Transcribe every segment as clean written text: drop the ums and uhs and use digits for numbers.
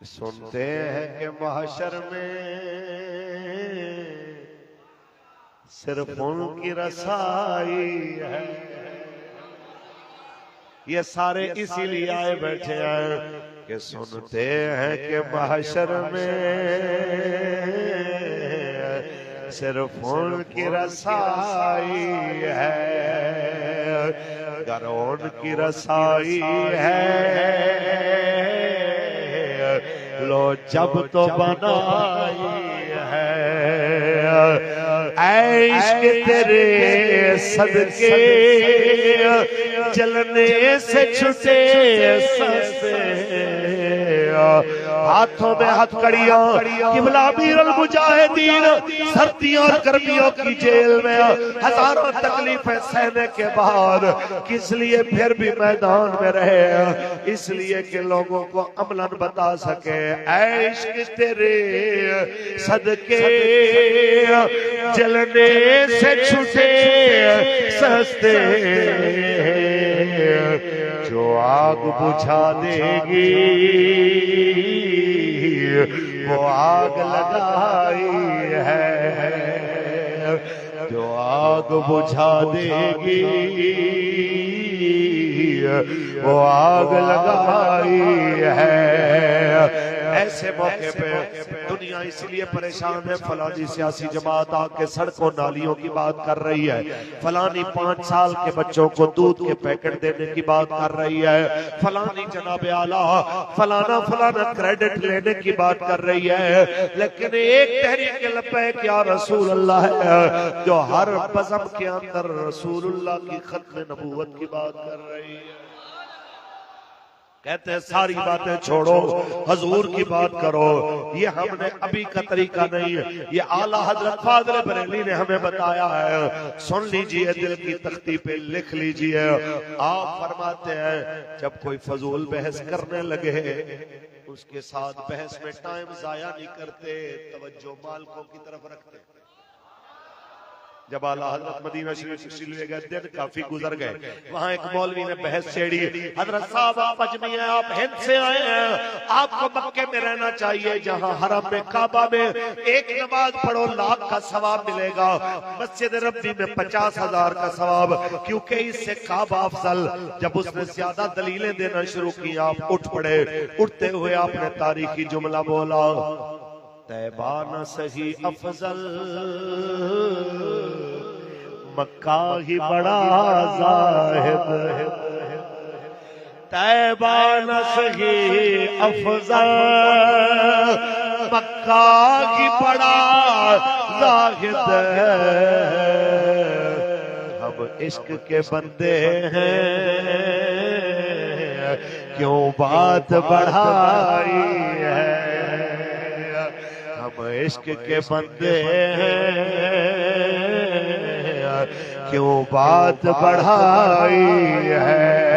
सुनते हैं कि महशर में सिर्फ उनकी रसाई है। ये सारे इसीलिए आए बैठे हैं कि सुनते हैं कि महशर में सिर्फ उनकी रसाई है। अगर उनकी रसाई है लो जब तो बनाई है। ऐ इश्क तेरे सदके चलने से छुटे सस्ते, हाथों में हथकड़ियां किबला अमीरुल मुजाहिदीन सर्दियों और गर्मियों की जेल में हजारों तकलीफें सहने के बाद किस लिए फिर भी मैदान में रहे, इसलिए कि लोगों को अमलन बता सके। ऐ इश्क तेरे सदके जलने से छूटे सस्ते, जो आग बुझा देगी वो आग लगाई है। जो आग बुझा देगी वो आग लगाई है। ऐसे मौके पे दुनिया इसलिए परेशान है, फलानी सियासी जमात आके सड़कों नालियों की बात कर रही है, फलानी 5 साल के बच्चों को दूध के पैकेट देने की बात कर रही है, फलानी जनाबे आला फलाना फलाना क्रेडिट लेने की बात कर रही है, लेकिन एक तहरीक लब्बैक या रसूल अल्लाह है जो हर बज़म के अंदर रसूलुल्लाह की खत्म नबूवत की बात कर रही है। कहते हैं सारी बातें छोड़ो, हजूर की बात करो। ये हमने अभी का तरीका नहीं है, ये आला हजरत फाज़िल बरेली ने हमें बताया है। सुन लीजिए, दिल की तख्ती पे लिख लीजिए। आप फरमाते हैं जब कोई फजूल बहस करने लगे उसके साथ बहस में टाइम जाया नहीं करते, तवज्जो मालिकों की तरफ रखते। जब आला हजरत मदीना शरीफ ले गए, दिन काफी गुजर गए, वहां एक मौलवी ने बहस छेड़ी, हजरत साहब आप अजमी हैं, आप हिंद से आए हैं, आपको मक्के में रहना चाहिए जहां हरम में काबा में एक नमाज पढ़ो 1 लाख का सवाब मिलेगा, मस्जिद रब्बी में 50,000 का सवाब, क्योंकि इससे काबा अफजल। जब उसने ज्यादा दलीलें देना शुरू की आप उठ पड़े। उठते हुए आपने तारीखी जुमला बोला, तैबा न सही अफजल मक्का ही बड़ा जाहिद है। तैबा न सही अफजल मक्का ही बड़ा जाहिद है। हम इश्क के बंदे हैं क्यों बात बढ़ाई है। हम इश्क के बंदे हैं क्यों बात बढ़ाई है।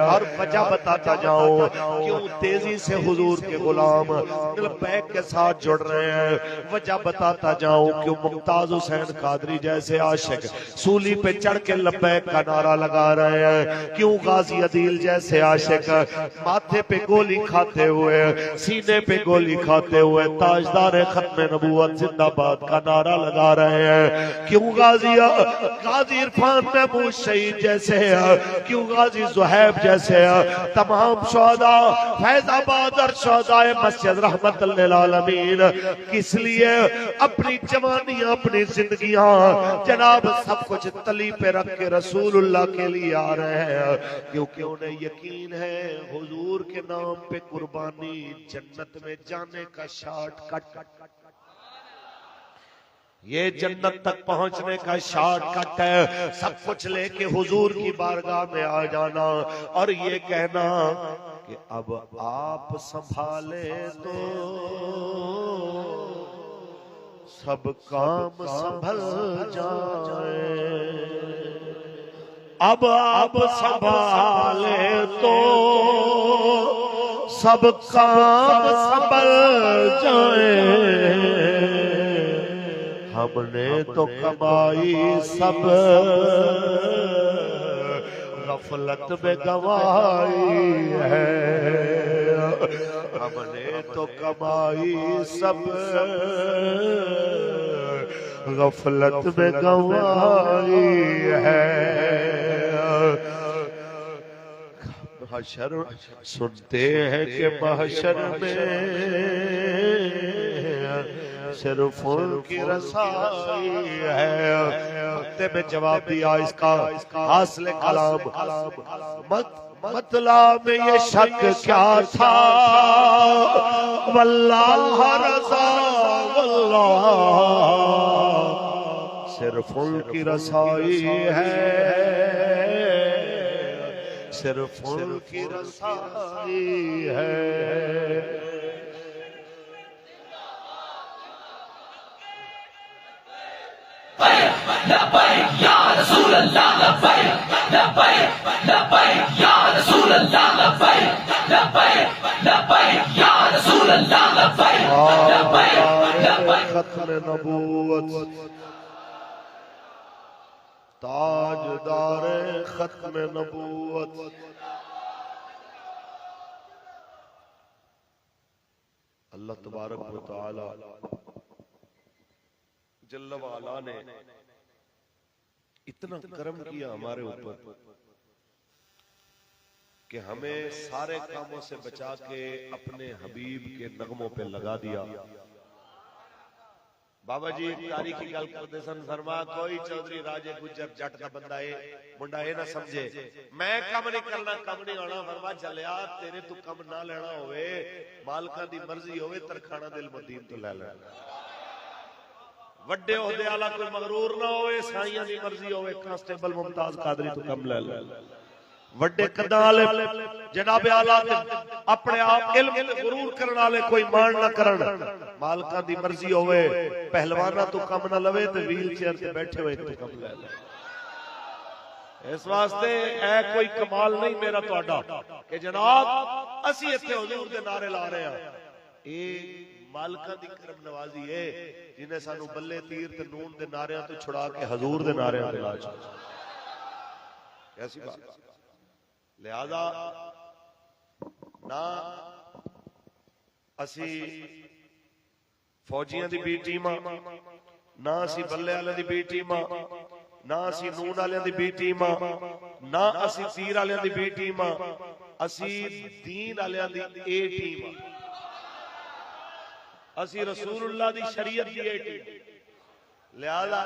और वजह बताता जाऊं क्यों तेजी से हुजूर के गुलाम लब्बैक के साथ जुड़ रहे हैं। वजह बताता जाऊं क्यों मुमताज हुसैन कादरी जैसे आशिक सूली पे चढ़ के लब्बैक का नारा लगा रहे हैं। क्यों गाजी अदील जैसे आशिक माथे पे गोली खाते हुए, सीने पे गोली खाते हुए ताजदार खत्म नबूवत जिंदाबाद का नारा लगा रहे हैं। क्यों गाजी इरफान महमूद शहीद जैसे, क्यों गाजी जुहैब जैसे तमाम शोहदा फैजाबाद और शोहदाए मस्जिद रहमतुल लिल आलमीन किस लिए अपनी जवानी अपनी जिंदगियां जनाब सब कुछ तली पे रख के रसूलुल्लाह के लिए आ रहे हैं, क्योंकि उन्हें यकीन है हुजूर के नाम पे कुर्बानी जन्नत में जाने का शॉर्टकट। ये जन्नत तक पहुंचने का शॉर्टकट है। सब कुछ लेके हुजूर की बारगाह में आ जाना और ये कहना कि अब आप संभाले तो सब काम संभल जाए। अब आप संभाले तो सब काम संभल जाए। हमने तो कमाई सब गफलत में गवाई है। हमने तो कमाई सब गफलत में गंवाई है। महशर सुनते हैं कि महशर में सिर्फ उनकी रसाई है। कुत्ते में जवाब दिया इसका हासिल कलाम मतलब में ये शक क्या था, वल्लाह रज़ा वल्लाह सिर्फ उनकी रसाई है, सिर्फ उनकी रसाई है। लब्बैक या रसूल अल्लाह, लब्बैक लब्बैक लब्बैक या रसूल अल्लाह, लब्बैक लब्बैक लब्बैक या रसूल अल्लाह, लब्बैक लब्बैक लब्बैक। खत्म नबूवत ताजदार खत्म नबूवत अल्लाह तबारक व तआला जल्ल व अला ने इतना करम किया हमारे ऊपर कि हमें सारे कामों से बचा के अपने हबीब के नगमों पे लगा दिया। बाबा जी एक तारीखी गल करते सन, फरमा कोई चौधरी राजे गुजर जट का बंदा है मुंडा ये ना समझे मैं कम नहीं करना कम नहीं आना। फरमा चलिया तेरे तू कम ना लेना होवे, मालका दी मर्जी होवे तरखाना दिल मदीन तो ले लेना। वड्डे ओहदे वाला कोई मगरूर ना होवे, साईयां दी मर्जी होवे कांस्टेबल मुमताज कादरी तो कम ले ले। वड्डे कदा वाले जनाब आला अपने आप इल्म ते गुरूर करने वाले कोई मान ना करन, मालका दी मर्जी होवे पहलवाना तो कम ना लवे ते व्हील चेयर ते बैठे हुए तो कम ले ले। इस वास्ते ऐ कोई कमाल नहीं मेरा तुहाडा कि जनाब असी इत्थे हुजूर दे नारे ला रहे हां। ए मालका दी करम नवाजी है जिन्हें सानू बल्ले तीर ते नून दे नारियां तो छुड़ा के हजूर दे नारियां ते ला छड़ा। कैसी बात। लिहाजा ना असी फौजियां दी बी टीम ना असी बल्ले वाले दी बी टीम ना असी नून वाले दी बी टीम ना असी तीर वाले दी बी टीम, असी दीन वाले दी ए टीम, असी रसूलुल्लाह दी शरीयत दी ए टीम। लिहाजा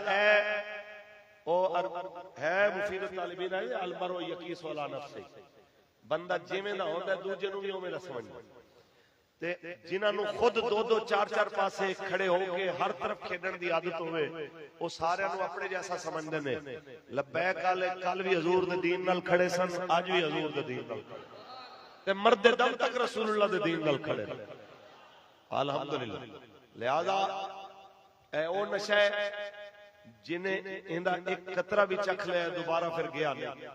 है मुफीद तालिबीन है अलमरो यकीस वाला नफ्से, बंदा जिवें दा होंदा दूजे नूं भी उवें दा समझदा ते जिन्हां नूं खुद दो दो चार चार पासे खड़े होके हर तरफ खेडण दी आदत होवे वो सारियां नूं अपने जैसा समझदे ने। लब्बैक वाले कल भी हजूर दे दीन नाल खड़े सन, अज भी हजूर दे दीन नाल ते मरदे दम तक रसूलुल्लाह दे दीन नाल खड़े ने अल्हम्दुलिल्लाह। लिहाजा ए ओ नशा है जिन्हें इंदा एक कतरा भी चख लिया दोबारा फिर गया नहीं,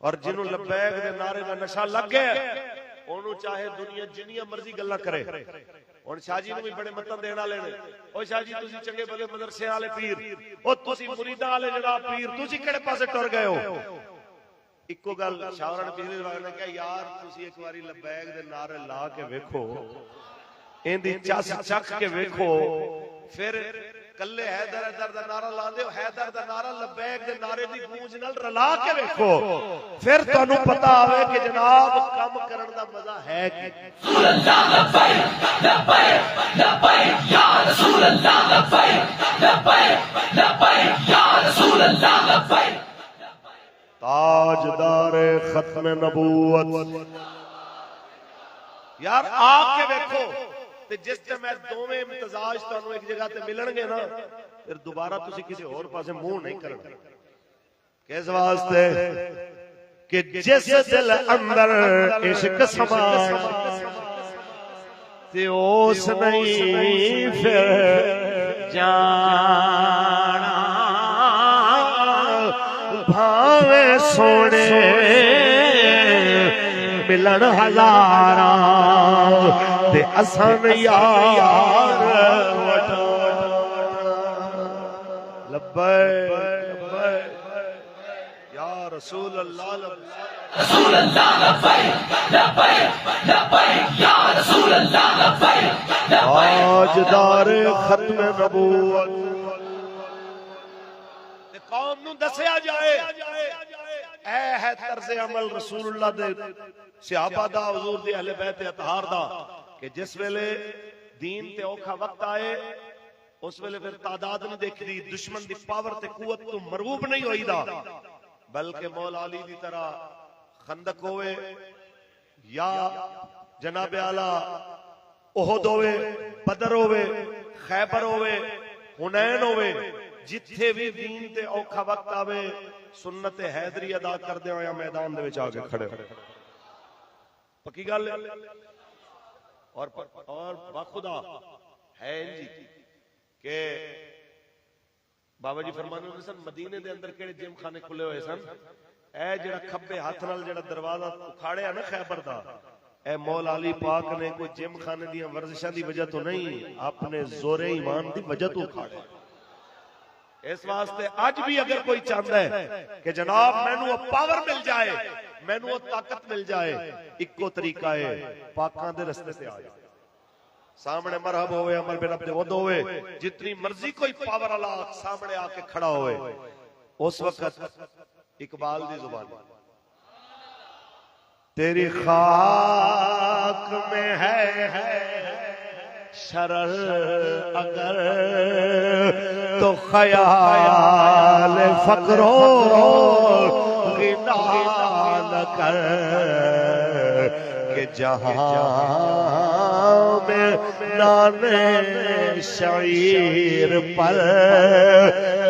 और जिन्हों लब्बैक दे नारे का नशा लग गया ओनू चाहे दुनिया जिन्नियां मर्जी गल्लां करे। हुण शाह जी नूं भी बड़े मतन देण वाले ने, ओ शाह जी तुसीं चंगे भले मदरसे वाले पीर, ओ तुसीं मुरीदां वाले जनाब पीर, तुसीं किहड़े पासे टुर गए हो। इक्को गल शाहरा ने पिछले बार ने कहा यार तुसीं एक बारी लब्बैक दे नारे ला के वेखो, इंदी चस चख के वेखो, फिर कल्ले हैदर हैदर दा नारा ला दे, हैदर दा नारा लब्बैक दे नारे दी गूंज नाल रला के वेखो, फिर तुहानू पता आवे कि जनाब काम करन दा मजा है कि। रसूल अल्लाह लब्बैक लब्बैक लब्बैक या रसूल अल्लाह, लब्बैक लब्बैक लब्बैक या रसूल अल्लाह, लब्बैक। ताजदार खत्म नबूवत यार आके वेखो ते जिस ते मैं दोवें इम्तिजाज तुहानू एक जगह ते मिलणगे ना, फिर दोबारा तुसी किसी और पासे मुंह नहीं करना। किस वास्ते कि जिस दिल अंदर इश्क समा ते ओस नहीं फिर जाना, भावे सोने मिलन हजारा ते असन यार लब्बैक या रसूल अल्लाह रसूल अल्लाह लब्बैक लब्बैक लब्बैक या रसूल अल्लाह लब्बैक लब्बैक ताजदार खत्म नबूवत कौम नूं दसिया जाए ऐ है तर्ज़े अमल रसूलुल्लाह दे सहाबा दा हुजूर दे अहले बैत अतहार दा कि जिस वेले दीन ते औखा वक्त आए उस वेले फिर तादाद नहीं देखदी दुश्मन दी पावर ते कुवत तो मरगूब नहीं होईदा बल्कि मौला अली दी तरह खंदक होवे या जनाब आला ओहद होवे बदर होवे खैबर होवे हुनैन होवे जिथे भी दीन ते औखा वक्त आवे सुन्नत हैदरी अदा करदे होया मैदान दे विच आके खड़े पक्की गल और बाखुदा है जी के बाबा जी फरमाने होंदे सन मदीने दे अंदर केड़े जिम खाने खुले हुए सन ए जेड़ा खब्बे हाथ नाल जेड़ा दरवाजा उखाड़िया ना खैबर दा ए मौला अली पाक ने कोई जिम खाने दी वर्जिशां दी वजह तो नहीं अपने जोरे ईमान दी वजह तो उखाड़े इस वास्ते आज भी अगर कोई चाहता है कि जनाब मैनू पावर मिल जाए मैनू ताकत मिल जाए इको तरीका है पाकां दे रस्ते से आ जाए सामने मरहब होवे अमर बिन अब्द वद होवे जितनी मर्जी कोई पावर वाला सामने आके खड़ा होवे उस वक्त इकबाल दी जुबान तेरी खाक में है शरर अगर तो ख्याल फकरो गिना न कर के जहां में नाने शरीर पर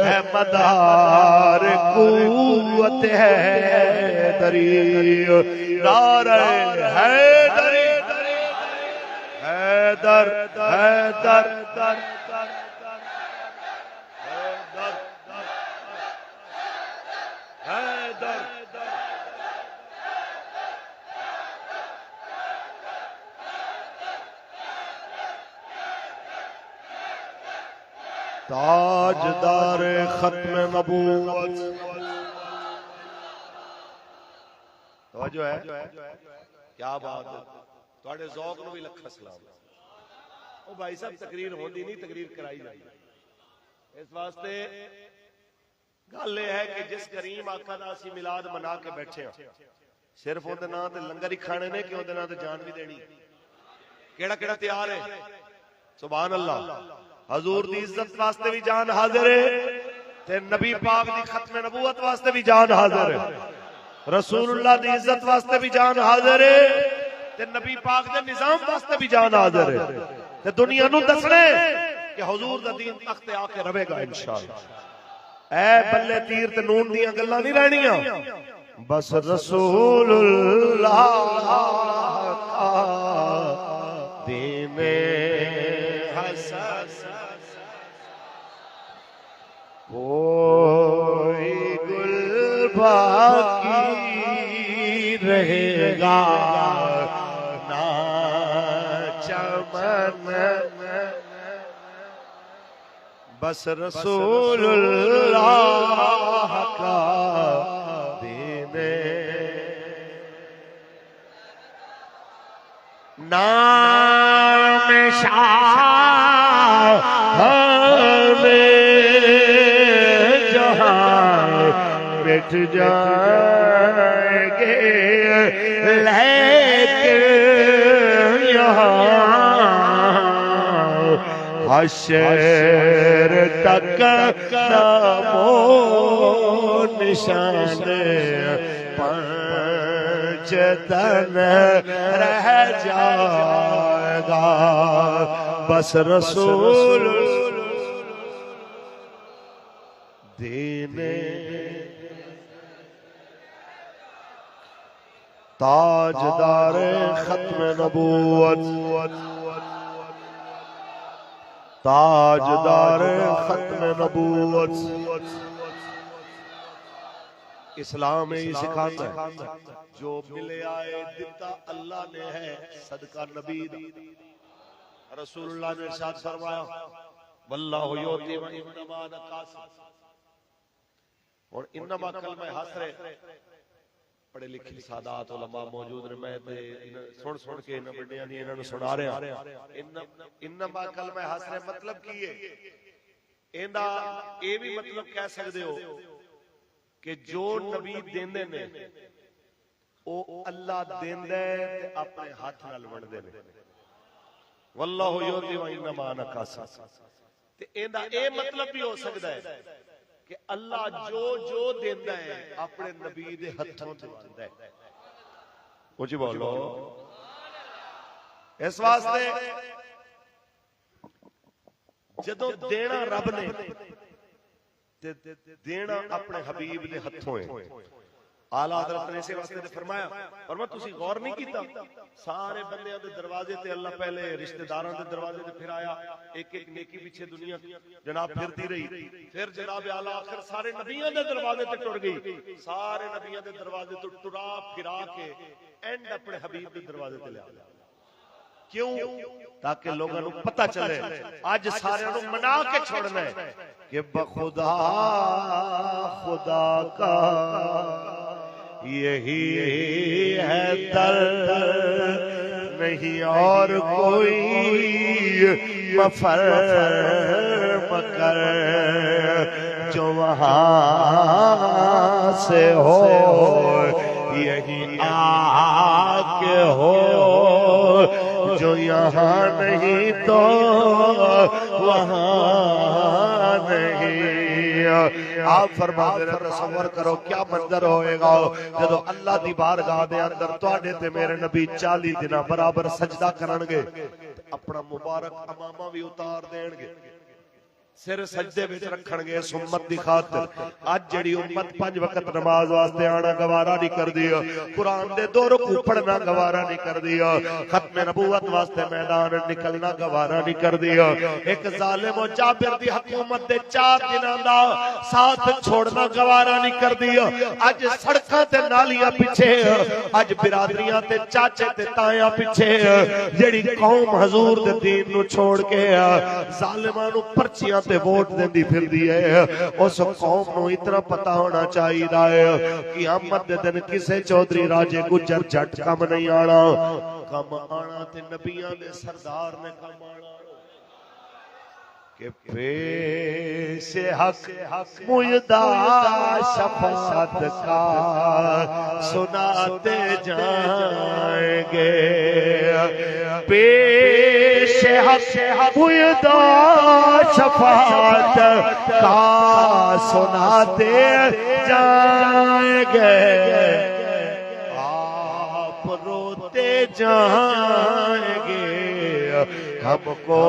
है मदार कुव्वत है दरी नारे है दरी हैदर हैदर दर हैदर ताजदार खत्म नबूवत तवज्जो है क्या बात है तुहाडे ज़ौक़ नूं भी लखा सलाम ओ भाई साहब तकरीर होंदी नहीं तकरीर कराई जाती इस वास्ते गल यह है कि जिस करीम आका दा असीं मिलाद मना के बैठे हां सिर्फ उहदे नां ते लंगर ही खाने ने कि उहदे नां ते जान भी देनी केड़ा केड़ा तैयार है सुभान अल्लाह हजूर दी इज्जत वास्ते भी जान हाजिर है ते नबी पाक दी खत्म नबूवत वास्ते भी जान हाजिर है रसूलुल्लाह दी इज्जत वास्ते भी जान हाजिर है ते नबी पाक दे निजाम वास्ते भी जान हाजिर है ते दुनिया नूं दसणे कि हुजूर दा दीन तख्त ते आके रवेगा इंशाअल्लाह ऐ बल्ले तीर ते नून दियां गल्लां नहीं रहनियां बस रसूलुल्लाह का दीन हसन कोई गुल बाकी रहेगा ना चमन बस रसूलुल्लाह का दीन नाम शाह जहां मिट जाएंगे लेकिन यहाँ हशर तक नामो निशान पंचतन रह जाएगा बस रसूल दीन ताजदार खत्म नबूवत ताजदार खत्म नबूवत इस्लाम ही सिखाता है जो मिले आए दिता अल्लाह ने है सदका नबी रसूलुल्लाह ने इरशाद फरमाया वल्लाहु युती व इन्नमा नकास और इन्नमा कलमा हसरे पढ़े लिखे सादात उलमा मौजूद ने, मैं सुन सुन के इन्हां बड़ियां दी इन्हां नूं सुना रहा। इन्नमा कलमा हसरे मतलब की है, इंदा ये भी मतलब कह सकते हो कि जो नबी देंदे ने ओ अल्लाह देंदा है ते अपने हाथ नाल वंडदे ने। वल्लाहु युती व इन्नमा अना कासिम। ते इंदा ए मतलब भी हो सकता है कि अल्लाह जो जो देंदा है अपने नबी दे हथों ते वंडदा है। ऊंची बोलो। इस वास्ते जदों देना रब ने ते देना अपने हबीब दे हथों है। आला हज़रत ने इसे वास्ते फरमाया, फरमाया तुसी गौर नहीं कीता, सारे बंदियां दे दरवाजे ते अल्लाह पहले रिश्तेदारां दे दरवाजे ते फिर आया, एक एक नेकी पीछे दुनिया जनाब फिरती रही, फिर जनाब आला आखिर सारे नबियां दे दरवाजे ते टुर गई, सारे नबियां दे दरवाजे तो टुरा फिरा के एंड अपने हबीब दे दरवाजे ते ले आया। क्यों? ताकि लोगों को पता चले आज सारे मना के छोड़ना है कि बखुदा खुदा का यही है दर, नहीं और कोई मफर मकर, जो वहां से हो यही आके हो, जो यहाँ नहीं तो वहाँ नहीं। आप फरमाते हैं तसव्वुर करो क्या मंजर होएगा जदों अल्लाह दी बारगाह दे अंदर तुहाडे ते मेरे नबी 40 दिन बराबर सजदा करनगे, अपना मुबारक अमामा भी उतार देणगे, सिर सजदे विच रखणगे इस उम्मत दी खातिर। अज जिहड़ी उम्मत 5 वक्त नमाज वास्ते आना गवारा नहीं करदी, कुरान दे 2 रुकू पढ़ना गवारा नहीं करदी, खत्मे नबूवत वास्ते मैदान निकलना गवारा नहीं करदी, एक जालिम और जाबिर दी हुकूमत दे 4 दिनां दा साथ छोड़ना गवारा नहीं करदी। अज सड़कां ते नालियां पिछे, अज बिरादरियां ते चाचे ते ताया पिछे जिहड़ी कौम हजूर दे दीन नूं छोड़ के जालिमां नूं पर्चियां वोट देंदी फिरदी है, उस कौम को इतना पता होना चाहिए कि अहमद दे दिन किसे चौधरी राजे गुजर जट कम नहीं आना, कम आना ते नबियां दे सरदार ने कम आना। के पेश हक मुयदा शफाअत का सुनाते जाएंगे, पेश हक मुयदा शफाअत का सुनाते जाएंगे, आप रोते जाएंगे हमको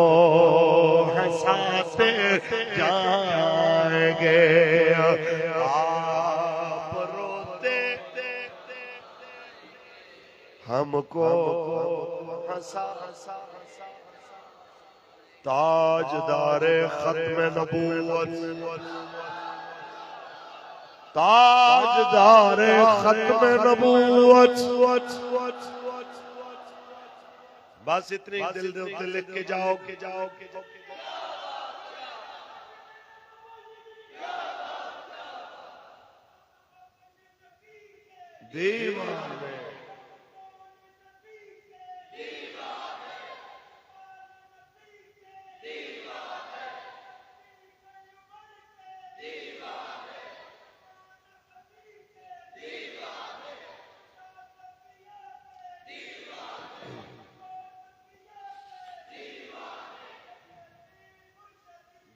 हंसाते जाएंगे, आप रोते हमको हंसा ताजदारे खत्म नबूवत, ताजदारे खत्म नबूवत। बस इतनी दिल दे उत्ते लिख के जाओ के जाओ के जाओ। दीवाने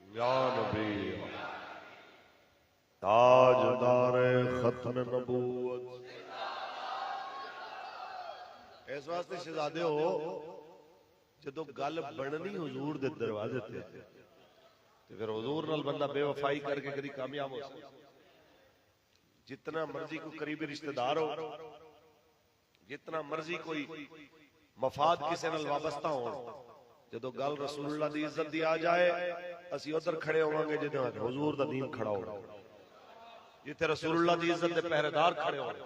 या नबी ताजदारे खत्म नबूवत। इस वास्ते शहजादे हो जदों गल बननी हुजूर दे दरवाजे ते फिर हुजूर नाल बंदा बेवफाई करके कभी कामयाब हो सकता। जितना मर्जी कोई करीबी रिश्तेदार हो, जितना मर्जी कोई मफाद किसी नाल वाबस्ता हो, जदों गल रसूलुल्लाह दी इज्जत दी आ जाए असी उधर खड़े होवांगे जिथे हुजूर दा दीन खड़ा होगा, जिथे रसूलुल्लाह दी इज्जत दे पहरेदार खड़े होंगे,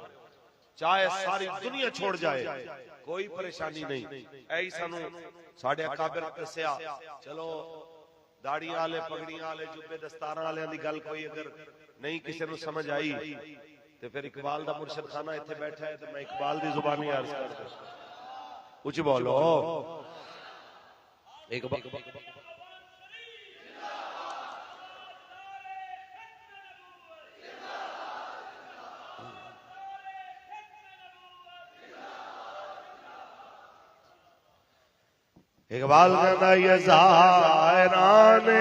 चाहे सारी दुनिया छोड़ जाए कोई परेशानी नहीं। ऐ सानू साडे अकाबिर दस्सिया, चलो दाड़ियां वाले पगड़ियां वाले जुब्बे दस्तारां वाले दी गल कोई अगर नहीं किसी को समझ आई तो फिर इकबाल दा मुर्शिद खाना इत्थे बैठा है तो मैं इकबाल दी जुबानी अर्ज करदा कुछ बोलो इकबाल कहता ये ज़ायराने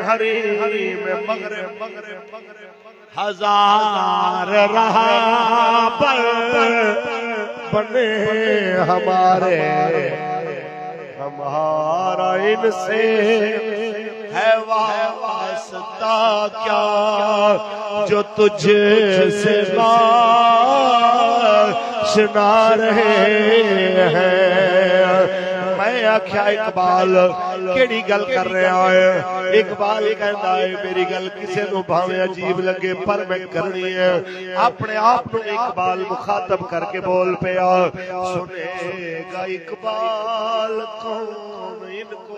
हरी हरी में मगरे मगरे हजार रहा पर बने हमारे हमारा इनसे है वास्ता क्या जो तुझसे सुना रहे हैं। मैं आख्या इकबाल केड़ी गल कर रहा है। इकबाल कहता है मेरी गल किसी को भावे अजीब लगे पर मैं करनी है। अपने आप को इकबाल मुखातब करके बोल पिया सुनेगा इकबाल कौन इनको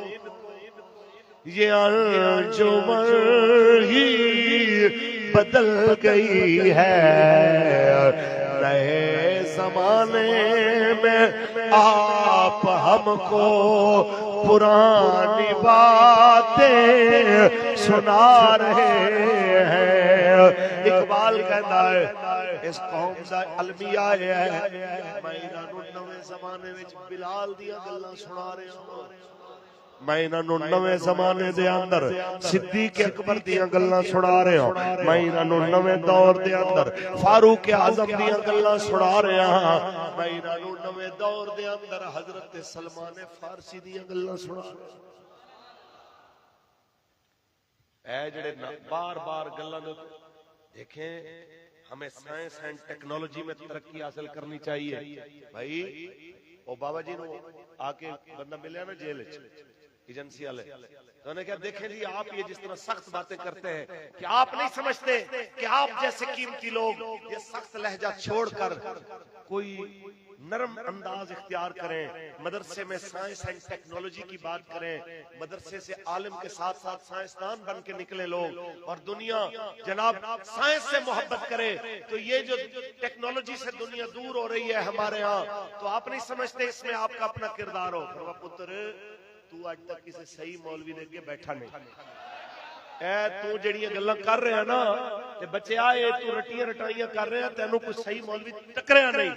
ये अंजुमन ही बदल गई है। नए जमाने में आप हमको पुरानी बातें सुना रहे हैं। इकबाल कहता है इस कौम का अलमिया है मैं इन्होंने नवे जमाने में बिलाल दिया गल्लां सुना रहा हूं। मैं इन्होंने नवे जमाने दे अंदर सिद्दीक अकबर दियां गल्लां सुना रहा। मैं इन्होंने नवे दौर दे अंदर फारूक आजम दियां गल्लां सुना रहा। मैं इन्होंने नवे दौर दे अंदर हजरत सलमान फारसी दियां गल्लां सुना रहा। ऐ जेड़े बार बार गल्लां देखें हमें साइंस एंड टेक्नोलॉजी में तरक्की हासिल करनी चाहिए। भाई ओ बाबा जी नो आके बंदा मिले ना जेल एजेंसी वाले तो उन्होंने क्या देखें जी आप ये जिस तरह सख्त बातें करते हैं कि आप नहीं समझते कि आप जैसे कीमती लोग ये सख्त लहजा छोड़कर कोई नरम अंदाज इख्तियार करें, मदरसे में साइंस एंड टेक्नोलॉजी की बात करें, मदरसे से आलिम के साथ साथ साइंसदान बन के निकले लोग और दुनिया जनाब साइंस से मोहब्बत करे। तो ये जो टेक्नोलॉजी से दुनिया दूर हो रही है हमारे यहाँ तो आप नहीं समझते इसमें आपका अपना किरदार हो। पुत्र तू आज तक किसी सही मौलवी दे अगे बैठा नहीं ऐ तू जड़ियां गल्लां कर रहा ना ते बच्चे आए तू रटियां रटाइयां कर रहा तेनू कोई सही मौलवी टकरिया नहीं।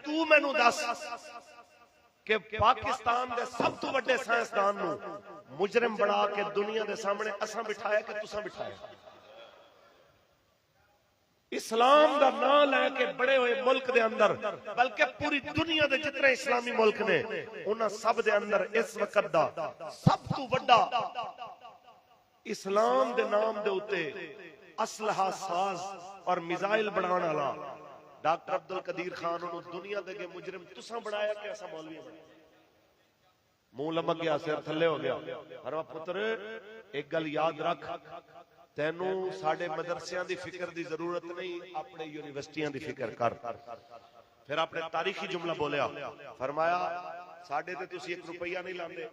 तू मैनू दस कि पाकिस्तान दे सब तो बड़े साइंसदान नू मुजरिम बना के दुनिया दे सामने असां बिठाया कि तुसां बिठाया। इस्लाम का नाम लैके बड़े हुए मुल्क दे अंदर बल्कि पूरी दुनिया दे जितने इस्लामी मुल्क ने उन्हां सब दे अंदर इस वक्त दा सब तो बड़ा इस्लाम दे नाम दे उते असलहा साज और मिसाइल बनाने वाला डॉक्टर अब्दुल कदीर खान उन्होंने दुनिया दे के मुजरिम तुसां बनाया कि ऐसा मौलवी बनाया। मुंह लमक गया सिर थले हो गया। पर पुत्र एक गल याद रख तेनू साडे मदरसियां दी फिक्र दी जरूरत नहीं अपने यूनिवर्सिटियां दी फिक्र कर। फिर आपने तारीखी जुमला बोलिया फरमाया साडे ते तुसी 1 रुपया नहीं लांदे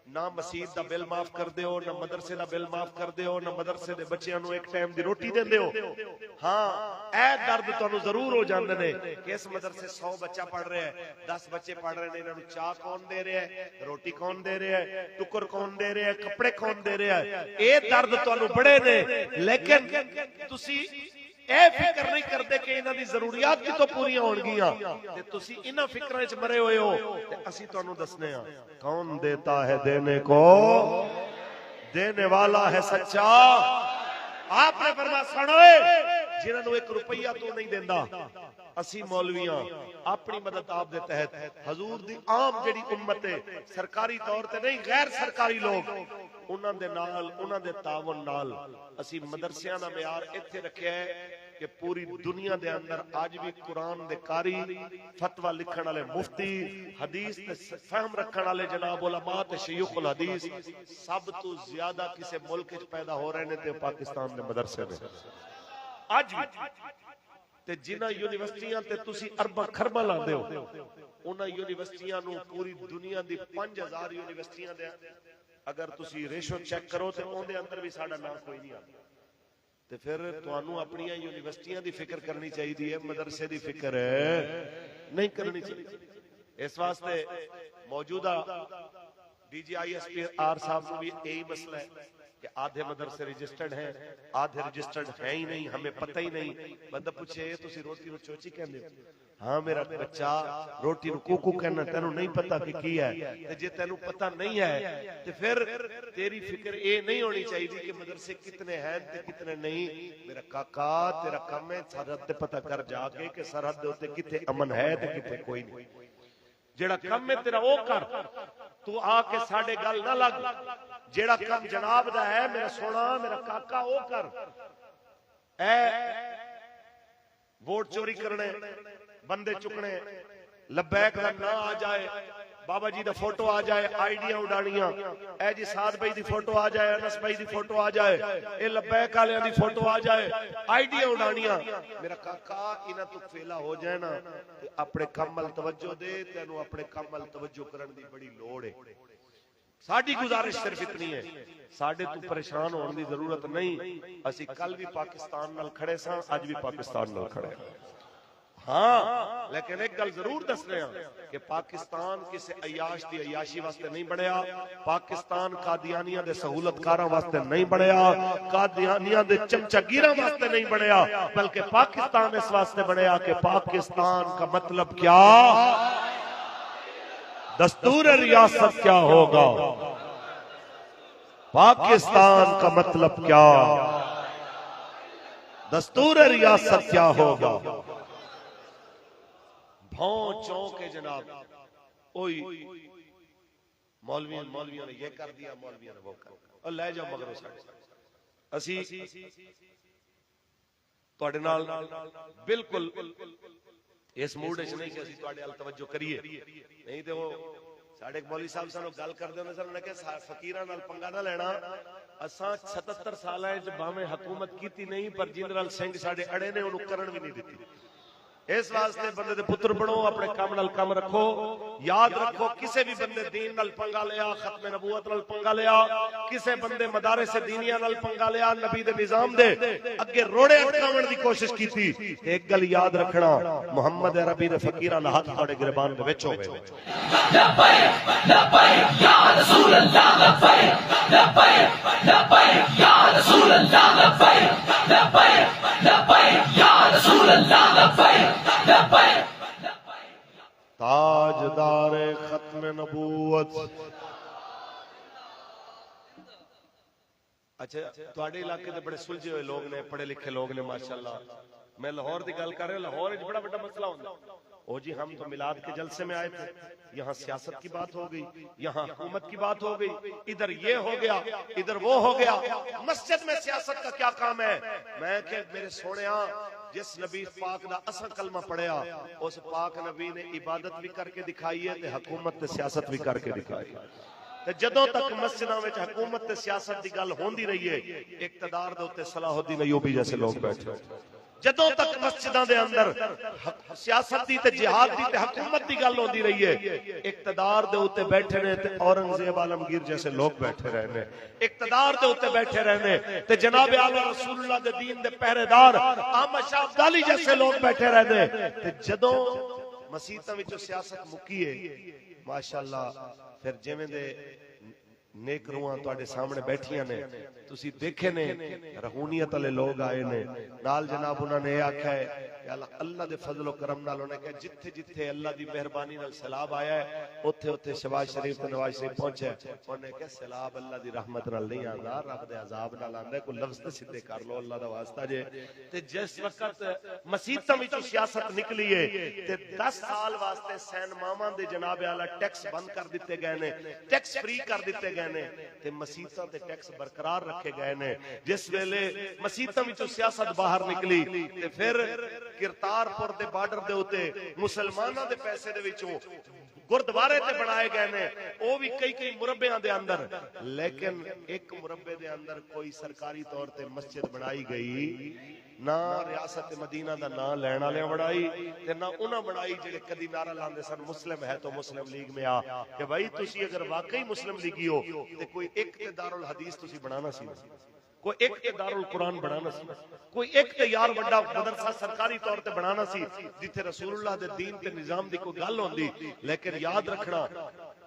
ना मसीद दा बिल माफ कर दे हो ना मदरसे दा बिल माफ कर दे हो ना मदरसे दे बच्चियां नू एक टाइम दी रोटी देंदे हो। हां ए दर्द तुहानू जरूर हो जांदे ने कि इस मदरसे 100 बच्चा पढ़ रहा है 10 बच्चे पढ़ रहे ने इन्हां नू चाह कौन दे रहा है रोटी कौन दे रहा है टुकर कौन दे रहा है कपड़े कौन दे रहा है। ए दर्द तुहानू बड़े ने लेकिन तुसी ए फिक्र नहीं करते कि इन्हां दी जरूरियात कितों पूरीआं होणगियां ते तुसी इन्हां फिक्रां विच मरे हुए हो। ते असीं तुहानू दसने आ कौन देता है देने को देने वाला है सच्चा। आपने फरमाया सुनो जिन्हां नू 1 रुपया तू नहीं देंदा असीं मौलवियां अपनी मदद आप दे तहत हजूर दी आम जेड़ी उम्मत है सरकारी तौर ते नहीं गैर सरकारी लोग उन्हां दे नाल उन्हां दे तावन नाल असीं मदरसियां दा मियार इत्थे रखिया है कि पूरी दुनिया दे अंदर आज भी कुरान दे कारी फतवा लिखण वाले मुफ्ती हदीस ते फहम रखण वाले जनाब उलमा ते शयूखुल हदीस सब तो ज्यादा किसी मुल्क विच पैदा हो रहे ने ते पाकिस्तान दे मदरसे ने आज ते जिन्हां यूनिवर्सिटियां ते तुसी अरबां खरबां लांदे हो उन्हां यूनिवर्सिटियां नू पूरी दुनिया दी 5000 यूनिवर्सिटियां दे अगर तुसी रेशो चेक करो तो उनके अंदर भी साडा नाम कोई नहीं आता। ਤੇ ਫਿਰ ਤੁਹਾਨੂੰ ਆਪਣੀਆਂ ਯੂਨੀਵਰਸਿਟੀਆਂ ਦੀ ਫਿਕਰ ਕਰਨੀ ਚਾਹੀਦੀ ਹੈ, ਮਦਰਸੇ ਦੀ ਫਿਕਰ ਨਹੀਂ ਕਰਨੀ ਚਾਹੀਦੀ। ਇਸ ਵਾਸਤੇ ਮੌਜੂਦਾ DGISPR साहब को भी यही मसला है कि आधे मदरसे रजिस्टर्ड हैं, आधे रजिस्टर्ड है ही नहीं, हमें पता ही नहीं। बंदा पूछे तुसी रोटी नु चोची कहंदे हो? हाँ मेरा बच्चा रोटी नु कुकू कहना, तेनू नहीं पता कि की है। ते जे तेनू पता नहीं है ते फिर तेरी फिक्र ये नहीं होनी चाहिए कि मदरसे कितने हैं ते कितने नहीं। मेरा काका तेरा काम है सरहद ते पता कर जाके कि सरहद दे उत्ते किथे अमन है ते किथे कोई नहीं। जेड़ा काम है तेरा वो कर, तू आके साडे गल ना लग। जेड़ा काम जनाब दा है मेरा सोना मेरा काका वो कर। ऐ वोट चोरी करने, बंदे चुकने, लब्बैक दा ना आ जाए, बाबा जी दा फोटो आ जाए, आईडियां उड़ानियां, ऐ जी साद भाई दी फोटो आ जाए, अनस भाई दी फोटो आ जाए, ए लब्बैक वालियां दी फोटो आ जाए, आईडियां उड़ानियां। मेरा काका इना तू फेला हो जाए ना ते अपने काम अल तवज्जो दे, तेनू अपने काम अल तवज्जो करन दी बड़ी लोड़ है। साडी गुजारिश सिर्फ इतनी है, साडे तू परेशान होने की जरूरत नहीं। असी कल भी पाकिस्तान नाल खड़े सां, अज भी पाकिस्तान नाल खड़े हां। हाँ लेकिन एक गल जरूर दस रहे हैं कि पाकिस्तान किसी अयाश की अयाशी वास्ते नहीं बनया, पाकिस्तान कादियानियां दे सहूलतकारां वास्ते नहीं बनया, कादियानियां दे चमचागिरां वास्ते नहीं बनया, बल्कि पाकिस्तान इस वास्ते बनया कि पाकिस्तान का मतलब क्या, दस्तूर रियासत क्या होगा, पाकिस्तान का मतलब क्या, दस्तूर रियासत क्या होगा। भौं चौंके जनाब, ओई मौलवियों ने ये कर दिया, मौलवियों ने वो कर दिया, और ले जाओ मगरों साडे। असी तुहाडे नाल बिल्कुल इस मूड च नहीं कि असी तुहाडे अल तवज्जो करिए, नहीं तो वो साडे मौलवी साहब सानू गल करदे हुंदे सन कि फकीरां नाल पंगा ना लेना। असां 77 सालां च भावें हुकूमत कीती नहीं, पर जनरल सिंह साडे अड़े ने उहनूं करन भी नहीं दित्ती। इस वास्ते बंदे दे पुत्र बनो, अपने काम नाल काम रखो। याद रखो किसी भी बंदे दीन नाल पंगा लिया, खत्मे नबूवत नाल पंगा लिया, किसी बंदे मदारिस दीनिया नाल पंगा लिया, नबी दे निजाम दे अगे रोड़े अटकावण दी कोशिश की थी, एक गल याद रखना, मुहम्मद अरबी दे फकीरां दा हाथ तुहाडे गिरबान दे विच होवे। लब्बैक लब्बैक या रसूल अल्लाह, लब्बैक लब्बैक लब्बैक या रसूल अल्लाह, लब्बैक लब्बैक लब्बैक या रसूल अल्लाह, लब्बैक लब्बैक। ताजदार खत्म नबूवत। अच्छा तुहाडे इलाके दे बड़े सुलझे हुए लोग ने, पढ़े लिखे लोग ने माशाअल्लाह। मैं लाहौर की गल कर रहा हूं, लाहौर में बड़ा बड़ा मसला होता। ओ जी हम तो मिलाद के जलसे में आए थे, यहाँ सियासत की बात हो गई, यहाँ हुकूमत की बात हो गई, इधर ये हो गया इधर वो हो गया। मस्जिद में सियासत का क्या काम है? मैं के मेरे सोनिया जिस नबी पाक दा असा कलमा पढ़िया, उस पाक नबी ने इबादत भी करके दिखाई है ते हुकूमत ते सियासत भी करके दिखाई है। ते जदों तक मस्जिदां विच हुकूमत ते सियासत दी गल होंदी रही है, इक्तदार दे उत्ते सलाहुद्दीन अय्यूबी जैसे लोग बैठे। जदों तक मस्जिदां दे अंदर सियासत दी ते जिहाद दी ते हुकूमत दी गल होंदी रही है, इक्तदार दे उत्ते बैठे ने ते औरंगजेब आलमगीर जैसे लोग बैठे रहने, इक्तदार दे उत्ते बैठे रहने ते जनाब आला रसूलुल्लाह दे दीन दे पहरेदार अहमद शाह अब्दाली जैसे लोग बैठे रहने। ते जदों मसीतां विचों सियासत मुक्की है माशाअल्लाह, फिर जिवें दे नेक रूहां तुहाडे सामने बैठियां ने, तुसी देखे ने रहूनियत वाले लोग आए ने नाल, जनाब उन्होंने आख्या है अल्लाह दे फजलो करम नाल उन्हें कहा जिथे जिथे अल्लाह दी मेहरबानी नाल सैलाब आया है, उथे उथे शहबाज शरीफ ते नवाज शरीफ पहुंचे। उन्हें कहा सैलाब अल्लाह दी रहमत नाल नहीं आंदा, रब दे अजाब नाल आंदा, कोई लफ्ज ते सीधे कर लो अल्लाह दा वास्ता जे। ते जिस वक्त मसीतां विचों सियासत निकली है ते 10 साल वास्ते सैनमावां दे जनाब आला टैक्स बंद कर दिते गए ने, टैक्स फ्री कर दिते गए ने, ते मसीतां ते टैक्स बरकरार रखे गए ने। जिस वेले मसीतां विचों सियासत बाहर निकली ते फिर किरतारपुर दे बार्डर दे उत्ते मुसलमानां दे पैसे दे विचों गुरुद्वारे ते बनाए गए ने, वो भी कई कई मुरब्बियां दे अंदर, लेकिन एक मुरब्बे दे अंदर कोई सरकारी तौर ते मस्जिद बनाई गई ना, रियासत मदीना दा नाम लैण वाले बनाई ते ना उन्हां बनाई जेड़े कदी नारा लांदे सन मुस्लिम है तो मुस्लिम लीग में आ, कि भाई तुसी अगर वाकई मुस्लिम लीगी हो ते कोई एक ते दारुल हदीस तुसी बनाना सी। कोई एक ते दारुल कुरान बनाना सी, कोई एक ते यार वड्डा मदरसा सरकारी तौर ते बनाना सी जिथे रसूलुल्लाह दे दीन ते निजाम दी कोई गल होंदी। लेकिन याद रखना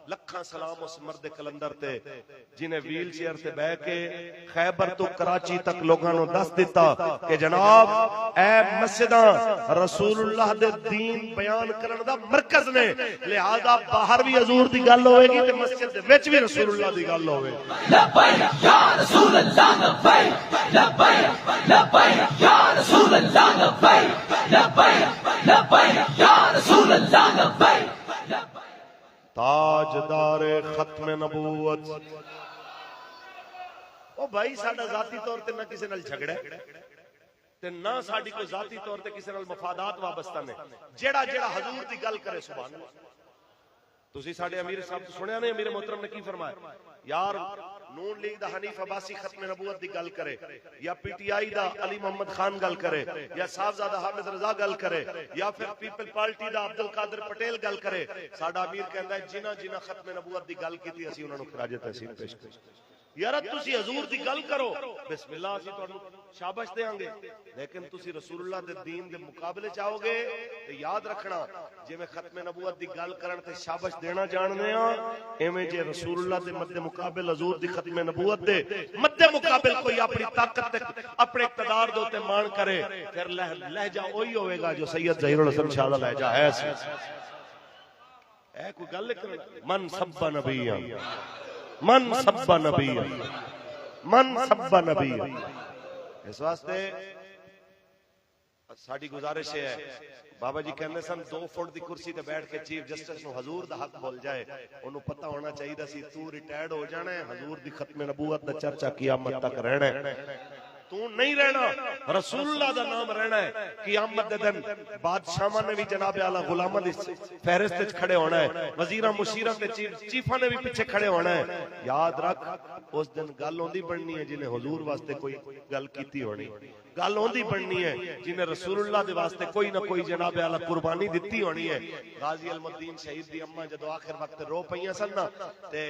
लखा सलाम उस मर्द कलंदर ते जिन्हें व्हील चेयर से बह के खैबर तो कराची तक लोगों को दस दिता कि जनाब ए मस्जिदां रसूलुल्लाह दे दीन बयान करन दा मरकज ने, लिहाजा बाहर भी हजूर दी गल होएगी ते मस्जिद दे विच भी रसूलुल्लाह दी गल होवे। लब्बैक या रसूल अल्लाह लब्बैक लब्बैक लब्बैक या रसूल अल्लाह लब्बैक लब्बैक लब्बैक या रसूल अल्लाह लब्बैक। ताजदारे खत्म नबूवत। ओ भाई साडा जाती तौर ते ना किसी नाल झगड़ा ते ना साडी कोई जाती तौर ते किसी नाल मफादात वाबस्ता ने। जेड़ा जेड़ा हजूर दी गल करे सुभान अल्लाह। तुसी साडे अमीर साहब सुनिया ने, अमीर मोहतरम ने की फरमाया, यार नून लीग दा हनीफ अब्बासी खत्म नबूवत दी गल करे या पीटीआई दा अली मोहम्मद खान गल करे या साहबजादा हामिद रजा गल करे या फिर पीपल पार्टी दा अब्दुल कादिर पटेल गल करे, साडा अमीर कहंदा है जिन्हां जिन्हां खत्म नबूवत दी गल कीती असीं उन्हां नूं खराज तहसीन पेश करिए। यार तुसी हजूर दी गल करो बिस्मिल्लाह असीं तुहानूं शाबाश देंगे, लेकिन तुसी रसूलुल्लाह दे दीन दे मुकाबले चाहोगे ते याद रखना जिवें खत्म नबूवत दी गल करन ते शाबाश देना जानदे आ, एवें जे रसूलुल्लाह दे मद्दे मुकाबल हजूर दी खत्म नबूवत दे मद्दे मुकाबल कोई अपनी ताकत ते अपने इक़्तिदार दे उत्ते मान करे, फिर लहजा वही होवेगा जो सैयद ज़हीरुल हसन शाह दा लहजा है। ऐ कोई गल करे मन सब्बा नबीया मन सब्बा नबीया मन सब्बा नबीया। इस वास्ते साडी गुजारिश है, बाबा जी कहते सन 2 फुट की कुर्सी ते बैठ के चीफ जस्टिस नु हजूर दा हक बोल जाए, ओनू पता होना चाहिए सी तू रिटायर्ड हो जाना है, हजूर दी खत्म नबूवत दा चर्चा कियामत तक रहना है, तू नहीं रहना, रसूलुल्लाह दा नाम रहना है। कियामत दे दिन बादशाहां ने भी जनाब आला गुलामां दी फहरिस्त विच खड़े होना है, वजीरां मुशीरां ते चीफां ने भी पीछे खड़े होना है। याद रख उस दिन गल ओंदी बननी है जिन्हें हुजूर वास्ते कोई गल कीती होनी, गल ओंदी बननी है जिन्हें रसूलुल्लाह दे वास्ते कोई ना कोई जनाब आला कुर्बानी दिती होनी है। गाजी अलमुद्दीन शहीद दी अम्मा जदों आखिर वक्त रो पईयां सन ना ते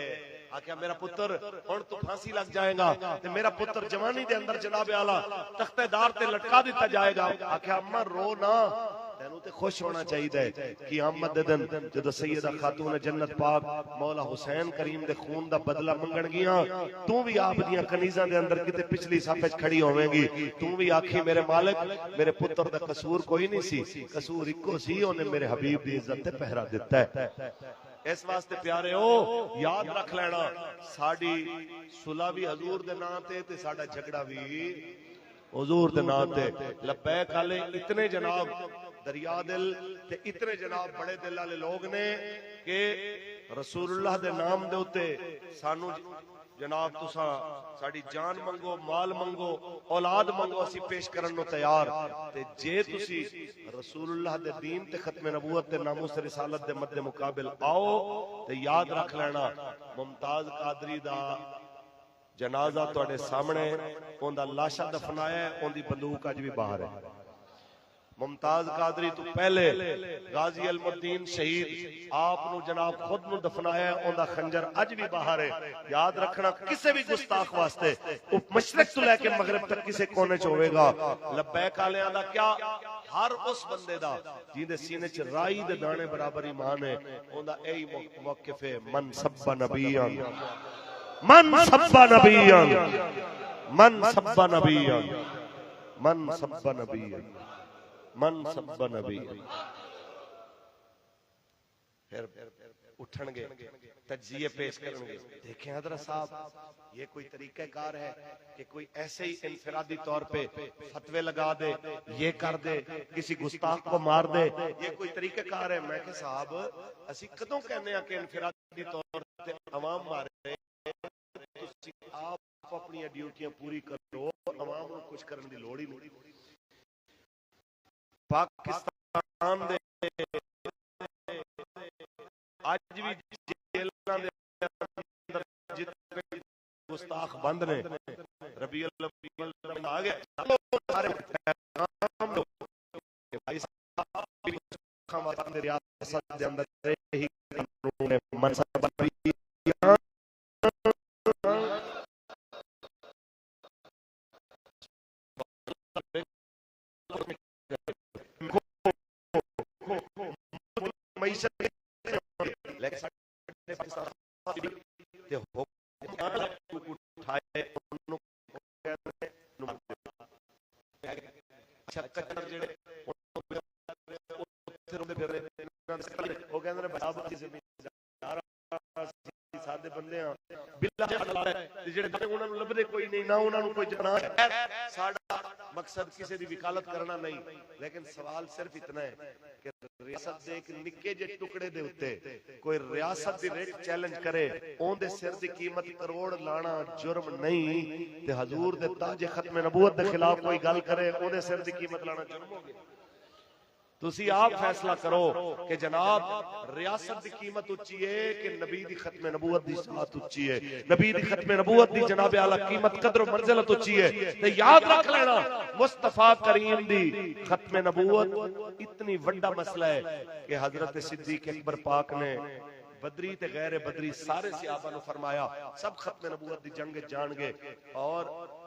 आख्या मेरा पुत्र हुण तू फांसी लग जाएगा ते मेरा पुत्र जवानी दे अंदर जनाब आला तख्तेदार ते लटका दिता जाएगा। आख्या अम्मा रो ना, तेनू ते खुश होना चाहिए कि आमद दे दिन जदों सैयदा खातून जन्नत पाक मौला हुसैन करीम दे खून दा बदला मंगण गियां, तू भी आप दियां कनीज़ां दे अंदर किते पिछली साफ विच खड़ी होवेंगी, तू भी आखी मेरे मालिक मेरे पुत्र दा कसूर कोई नहीं सी, कसूर इक्को सी, ओने मेरे हबीब दी इज्जत ते पहरा दिता है। इस वास्ते प्यारे हो याद रख लेना साडी सुलह भी हजूर दे नां ते साडा झगड़ा भी हुजूर दे नां ते। लब्बैक आले इतने जनाब दरिया दिल ते इतने जनाब बड़े दिल वाले लोग ने कि रसूलुल्लाह दे नाम दे उत्ते सानू जनाब तुसा साडी जान मंगो, माल मंगो, औलाद मंगो, असी पेश करन नु तैयार, ते जे तुसी रसूलुल्लाह दे दीन ते खत्म नबूवत ते नामूस रिसालत दे मद्दे मुकाबिल आओ ते याद रख लेना मुमताज कादरी दा जनाजा तुहाडे सामने, ओंदा लाशा दफनाया, ओंदी बंदूक अज भी बाहर है। मुमताज कादरी तो पहले गाजी अलमुद्दीन शहीद आप नु जनाब खुद नु दफनाया, ओंदा खंजर अज भी बाहर है। याद रखना किसी भी गुस्ताख वास्ते मशरक तो लेके मगरब तक किसी कोने च होवेगा। लब्बैक आलियां दा क्या हर उस बंदे दा जिंदे सीने च राई दे दाने बराबर ईमान है, ओंदा यही मौकिफ है मन सब्बा नबियन मन सब्बा नबियन मन सब्बा नबियन मन सब्बा नबियन मन सब्बा नबी। फिर उठणगे तज्जिए पेश करेंगे। देखें हजरत साहब ये कोई तरीकाकार है कि कोई ऐसे ही इनफरादी तौर पे फतवे लगा दे, ये कर दे, किसी गुस्ताख को मार दे, ये कोई तरीकाकार है? मैं कि साहब असी कदों कहने कि इनफरादी तौर पे अवाम मारे, आप अपनी ड्यूटियां पूरी करो, अवाम को कुछ करने की लोड़ ही नहीं। पाकिस्तान दे आज भी जेलां दे अंदर जितने गुस्ताख बंद ने, रबीउल अव्वल आ गया सारे भाई साहब रियासत दे अंदर ही कानून है मनसा उठाए अच्छा कच्चर जेड़े वो कहंदे ने बराबर दी ज़मीन सादे बंदे आ बिल्ला जेड़े उन्हां नूं लभदे कोई नहीं ना उन्हां नूं कोई जना साडा मकसद किसी दी वकालत करना नहीं लेकिन सवाल सिर्फ इतना है कि रियासत दे एक निक्के जे टुकड़े दे उत्ते कोई रियासत दी रेट चैलेंज करे ओंदे सिर दी कीमत करोड़ लाना जुर्म नहीं ते हजूर दे ताजे खत्म नबूवत दे खिलाफ कोई गल करे ओंदे सिर दी कीमत लाना जुर्म हो गया। तुसी आप फैसला करो कि जनाब रियासत की कीमत उच्ची है कि नबी दी खत्म नबूवत दी साथ उच्ची है, नबी दी खत्म नबूवत दी जनाब आला कीमत कदर और मंजिलत उच्ची है। ते याद रख लेना मुस्तफा करीम दी खत्म नबूवत इतनी वड्डा मसला है कि हजरत सिद्दीक अकबर पाक ने बदरी ते गैर बदरी सारे सहाबा नु फरमाया सब खत्म नबूवत दी जंग जान गए और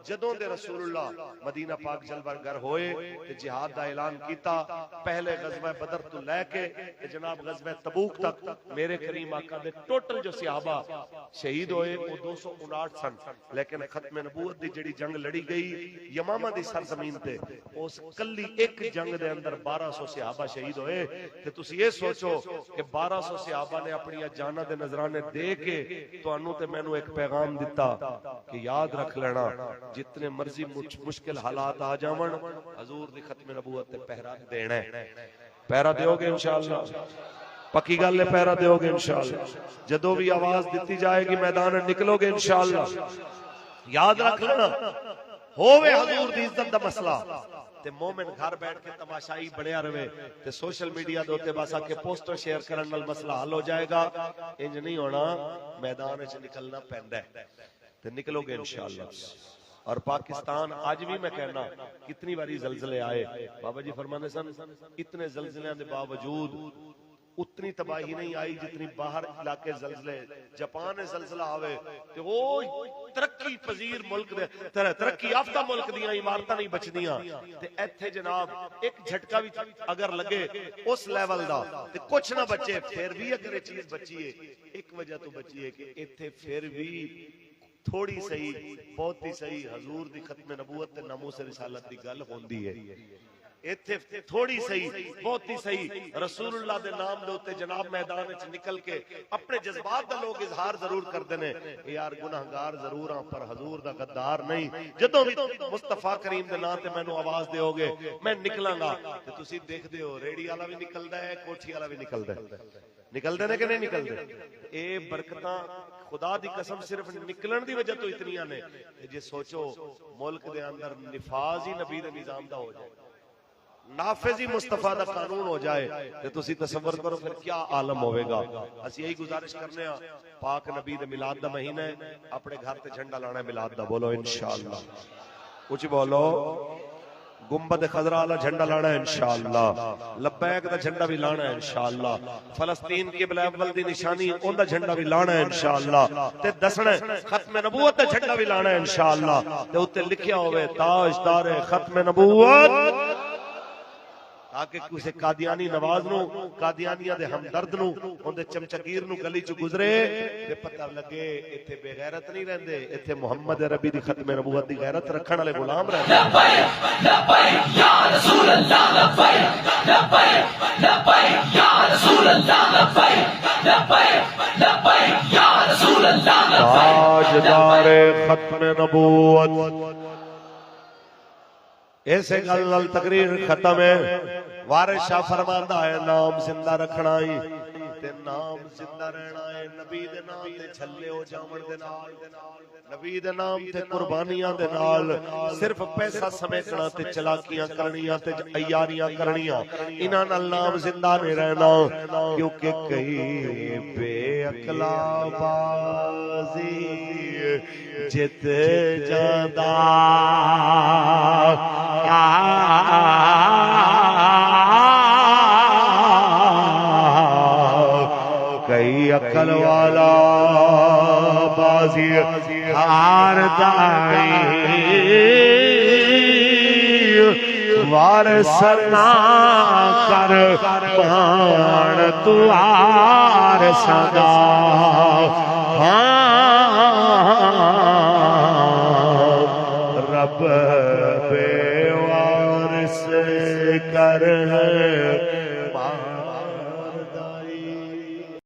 जदों दे रसूलुल्लाह मदीना पाक जलवागर होए ते जिहाद दा ऐलान कीता पहले गज़वा बदर तो लेके ते जनाब गज़वा तबूक तक मेरे करीम आका दे टोटल जो सहाबा शहीद होए वो 259 सन लेकिन खत्म नबूवत दी जेड़ी जंग लड़ी गई यमामा दी सरजमीन ते उस कल्ली एक जंग दे अंदर 1200 सहाबा शहीद होए ते तुसी ये सोचो कि 1200 सहाबा ने अपनी जाना दे नजराने दे के तुहानू ते मैनू एक पैगाम दिता कि याद रख लेना जितने मर्जी मुश्किल हालात आ जावन हजूर दी खत्म नबूवत ते पहरा देना है। पहरा दोगे इंशाअल्लाह, पक्की गल है पहरा दोगे इंशाअल्लाह। जदों भी आवाज दी जाएगी मैदान निकलोगे इंशाअल्लाह। याद रख लेना होवे हजूर दी इज्जत दा मसला ते मोमिन घर बैठ के तमाशाई बनया रहे ते सोशल मीडिया दे उत्ते बस आके पोस्टर शेयर करन नाल मसला हल हो जाएगा। इंज नहीं होना, मैदान विच निकलना पैंदा है ते निकलोगे इंशाअल्लाह। और पाकिस्तान आज भी मैं कहना कितनी बारी जलजले आए बाबा जी फरमाते सन इतने जलजलियां दे बावजूद उतनी तबाही नहीं आई जितनी बाहर इलाके जलजले जापान में जलजला आवे ते वो तरक्की पजीर मुल्क दे तरक्की याफ्ता मुल्क दियां इमारतां नहीं बचदियां ते इत्थे जनाब एक झटका भी अगर लगे उस लेवल दा ते कुछ ना बचे फिर भी अगर ये चीज बची है एक वजह तो बची है कि इत्थे फिर भी थोड़ी सही बहुत ही सही हजूर दी खत्म नबूवत ते नामूस रिसालत दी गल होंदी है। इत्थे थोड़ी सही बहुत ही सही रसूलुल्लाह दे नाम दे उत्ते जनाब मैदान विच निकल के अपने जज्बात दा लोग इजहार जरूर करदे ने यार गुनाहगार जरूर हां पर हजूर दा गद्दार नहीं। जदों भी मुस्तफा करीम दे नाम ते मैनू आवाज दिओगे मैं निकलांगा ते तुसी देखदे हो रेडी वाला भी निकलदा है कोठी वाला भी निकलदा है। निकलदे ने कि नहीं निकलदे? ए बरकतां खुदा दी कसम सिर्फ निकलन दी वजह तो इतनियां ने जे सोचो मुल्क दे अंदर निफाज ही नबी दे निजाम दा हो जाए नाफिज ही मुस्तफा दा कानून हो जाए तो तुसी तसव्वुर करो फिर क्या आलम होवेगा। असि यही गुजारिश करने आ पाक नबी दे मिलाद दा महीना है अपने घर ते झंडा लाना है मिलाद दा बोलो इंशाअल्लाह कुछ बोलो। गुंबद खजरा वाला झंडा लाना है इंशाअल्लाह, लब्बैक दा झंडा भी लाना है इंशाअल्लाह, फलस्तीन की अव्वल दी निशानी ओंदा झंडा भी लाना है इंशाअल्लाह ते दसना खत्म नबूवत दा झंडा भी लाना है इंशाअल्लाह ते उत्ते लिखिया होवे ताजदार खत्म नबूवत ताकि किसी कादियानी नवाज नू कादियानिया दे हमदर्द नू उनदे चमचगीर नू गली च गुजरे ते पता लगे इत्थे बेगैरत नहीं रहंदे इत्थे मुहम्मद अरबी दी खत्म नबूवत दी गैरत रखण वाले गुलाम रहंदे। लब्बैक लब्बैक या रसूल अल्लाह लब्बैक लब्बैक लब्बैक या रसूल अल्लाह लब्बैक लब्बैक लब्बैक या रसूल अल्लाह लब्बैक ताजदार खत्म नबूवत। ऐसे गल तकरीर खत्म है। वारिस शाह फरमांदा है नाम जिंदा रखना ही ते नाम जिंदा रहना है नबी दे नाम ते छल्ले हो जावण दे नाल नबी दे नाम ते कुर्बानियां दे नाल सिर्फ पैसा समेटना ते चलाकियां करनियां ते अयारियां करनियां इन्हां नाल नाम जिंदा नहीं रहना क्योंकि कई बेअकला बाजी जित जादा कई अकल वाला बाजी हारदा वारसना कर मान तू आर सदा अब बेवारिस कर है